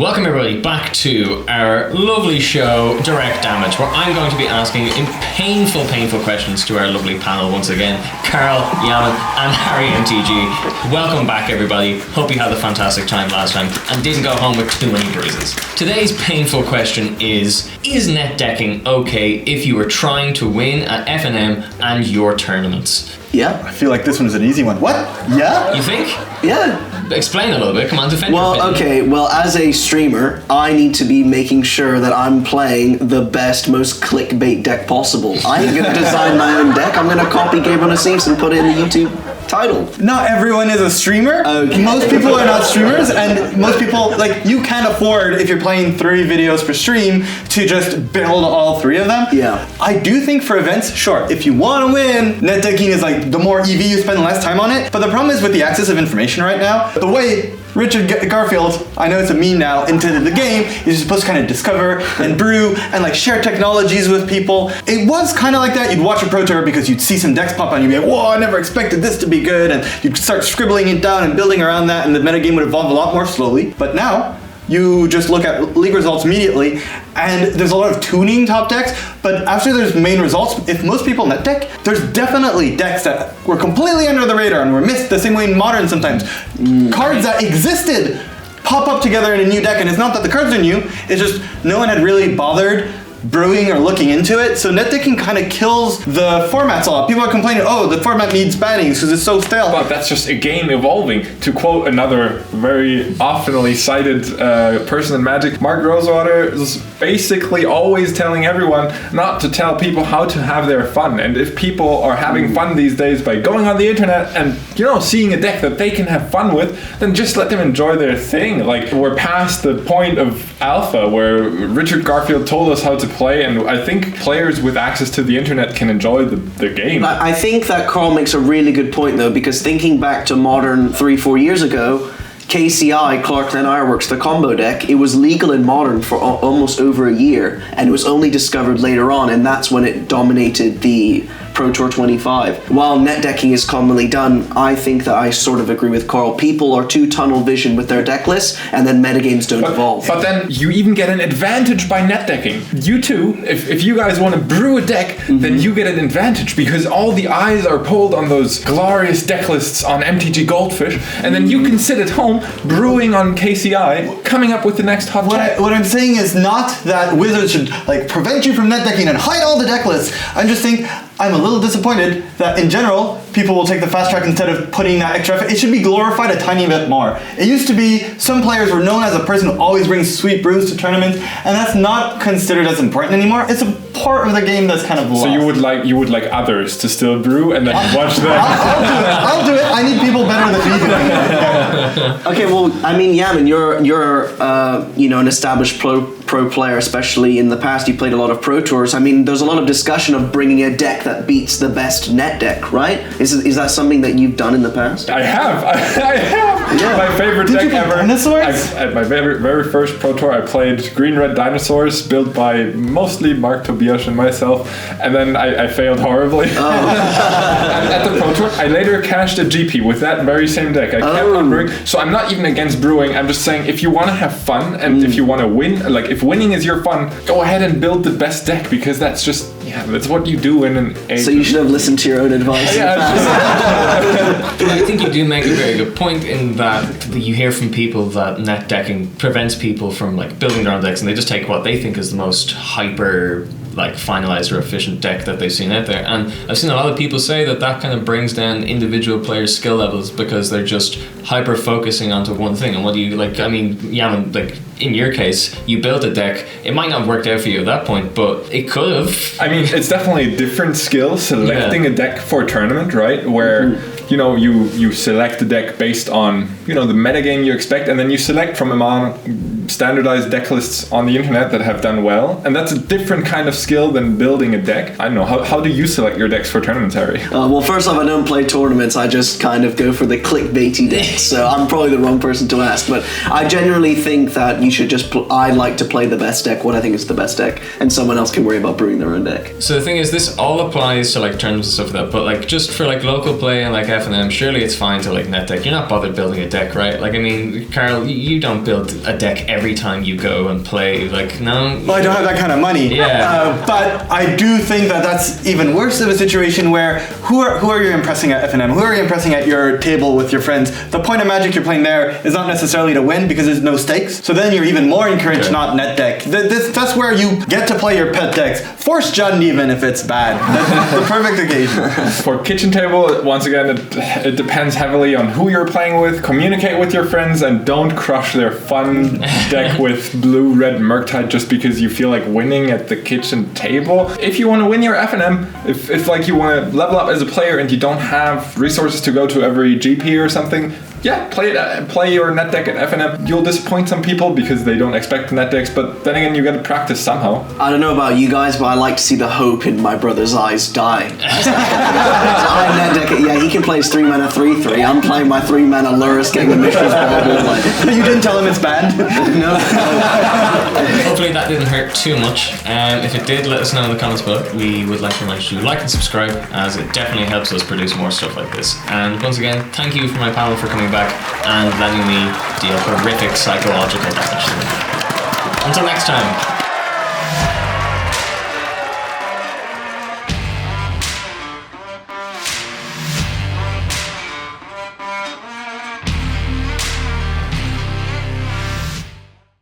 Welcome everybody back to our lovely show, Direct Damage, where I'm going to be asking painful questions to our lovely panel once again, Carl, Jamin and Harry MTG. Welcome back everybody. Hope you had a fantastic time last time and didn't go home with too many bruises. Today's painful question is netdecking okay if you were trying to win at FNM and your tournaments? Yeah. I feel like this one's an easy one. What? Yeah? You think? Yeah. Explain a little bit. Come on, defend your opinion. Okay. Well, as a streamer, I need to be making sure that I'm playing the best, most clickbait deck possible. I ain't gonna design my own deck. I'm gonna copy Game on a Cease and put it in the YouTube title. Not everyone is a streamer. Okay. Most people are not streamers, and most people, like, you can't afford, if you're playing 3 videos per stream, to just build all 3 of them. Yeah. I do think for events, sure, if you want to win, netdecking is like, the more EV you spend, the less time on it. But the problem is with the access of information right now, the way Richard Garfield, I know it's a meme now, into the game, is supposed to kind of discover and brew and like share technologies with people. It was kind of like that. You'd watch a Pro Tour because you'd see some decks pop on, you'd be like, whoa, I never expected this to be good, and you'd start scribbling it down and building around that, and the metagame would evolve a lot more slowly. But now, you just look at league results immediately, and there's a lot of tuning top decks, but after there's main results, if most people net deck, there's definitely decks that were completely under the radar and were missed the same way in Modern sometimes. Cards that existed pop up together in a new deck, and it's not that the cards are new, it's just no one had really bothered brewing or looking into it, so netdecking kind of kills the formats a lot. People are complaining, oh, the format needs bannings because it's so stale. But that's just a game evolving. To quote another very oftenly cited person in Magic, Mark Rosewater is basically always telling everyone not to tell people how to have their fun. And if people are having fun these days by going on the internet and, you know, seeing a deck that they can have fun with, then just let them enjoy their thing. Like, we're past the point of alpha where Richard Garfield told us how to play, and I think players with access to the internet can enjoy the game. I think that Carl makes a really good point though, because thinking back to Modern 3-4 years ago, KCI, Clark Glen Ironworks, the combo deck, it was legal in Modern for almost over a year, and it was only discovered later on, and that's when it dominated the Pro Tour 25. While netdecking is commonly done, I think that I sort of agree with Carl. People are too tunnel vision with their deck lists, and then metagames don't evolve. But then you even get an advantage by netdecking. You too, if you guys want to brew a deck, then you get an advantage because all the eyes are pulled on those glorious deck lists on MTG Goldfish, and then you can sit at home brewing on KCI, coming up with the next hot deck. What I'm saying is not that Wizards should like prevent you from netdecking and hide all the deck lists. I'm just saying I'm a little disappointed that in general people will take the fast track instead of putting that extra effort. It should be glorified a tiny bit more. It used to be some players were known as a person who always brings sweet brews to tournaments, and that's not considered as important anymore. It's a part of the game that's kind of lost. So you would like others to still brew and then watch them. I'll do it. I need people better than me doing it. Okay, well, I mean, Jamin, you're an established pro player, especially in the past. You played a lot of Pro Tours. I mean, there's a lot of discussion of bringing a deck that beats the best net deck, right? Is that something that you've done in the past? I have. Yeah. My favorite Did deck you play ever. dinosaurs? At my very first Pro Tour, I played green-red dinosaurs built by mostly Mark Tobias and myself, and then I failed horribly. At the Pro Tour, I later cashed a GP with that very same deck. I kept on brewing, so I'm not even against brewing. I'm just saying if you want to have fun and if you want to win, like if winning is your fun, go ahead and build the best deck because that's just that's what you do in an age. So you should have listened to your own advice. I think you do make a very good point in that you hear from people that netdecking prevents people from like building their own decks, and they just take what they think is the most hyper like finalized or efficient deck that they've seen out there. And I've seen a lot of people say that kind of brings down individual players' skill levels because they're just hyper focusing onto one thing. And what do you like? I mean, Jamin, like in your case, you built a deck. It might not have worked out for you at that point, but it could have. I mean, it's definitely a different skill selecting a deck for a tournament, right? Where you know you select the deck based on the metagame you expect, and then you select from among standardized deck lists on the internet that have done well, and that's a different kind of skill than building a deck. I don't know, how do you select your decks for tournaments, Harry? Well, first off, I don't play tournaments. I just kind of go for the clickbaity decks, so I'm probably the wrong person to ask, but I genuinely think that you should just I like to play the best deck, what I think is the best deck, and someone else can worry about brewing their own deck. So the thing is, this all applies to like tournaments and stuff like that, but like just for like local play and like FNM, surely it's fine to like net deck. You're not bothered building a deck, right? Like, I mean, Carl, you don't build a deck every every time you go and play. Like, no. Well, I don't have that kind of money. Yeah. But I do think that that's even worse of a situation where who are you impressing at FNM? Who are you impressing at your table with your friends? The point of Magic you're playing there is not necessarily to win because there's no stakes. So then you're even more encouraged Okay. not net deck. That's where you get to play your pet decks. Force Jund even if it's bad. That's the perfect occasion. For kitchen table, once again, it depends heavily on who you're playing with. Communicate with your friends and don't crush their fun deck with blue-red Murktide just because you feel like winning at the kitchen table. If you want to win your FNM, if like you want to level up as a player and you don't have resources to go to every GP or something, yeah, play your net deck at FNM. You'll disappoint some people because they don't expect the net decks, but then again, you got to practice somehow. I don't know about you guys, but I like to see the hope in my brother's eyes die. I net deck it. Yeah, he can play his 3 mana 3/3. I'm playing my 3 mana Lurrus getting a Mishra's Bauble. Like, You didn't tell him it's bad? no. Hopefully that didn't hurt too much. If it did, let us know in the comments below. We would like to remind you to like and subscribe, as it definitely helps us produce more stuff like this. And once again, thank you for my panel for coming back and letting me deal horrific psychological damage. Until next time.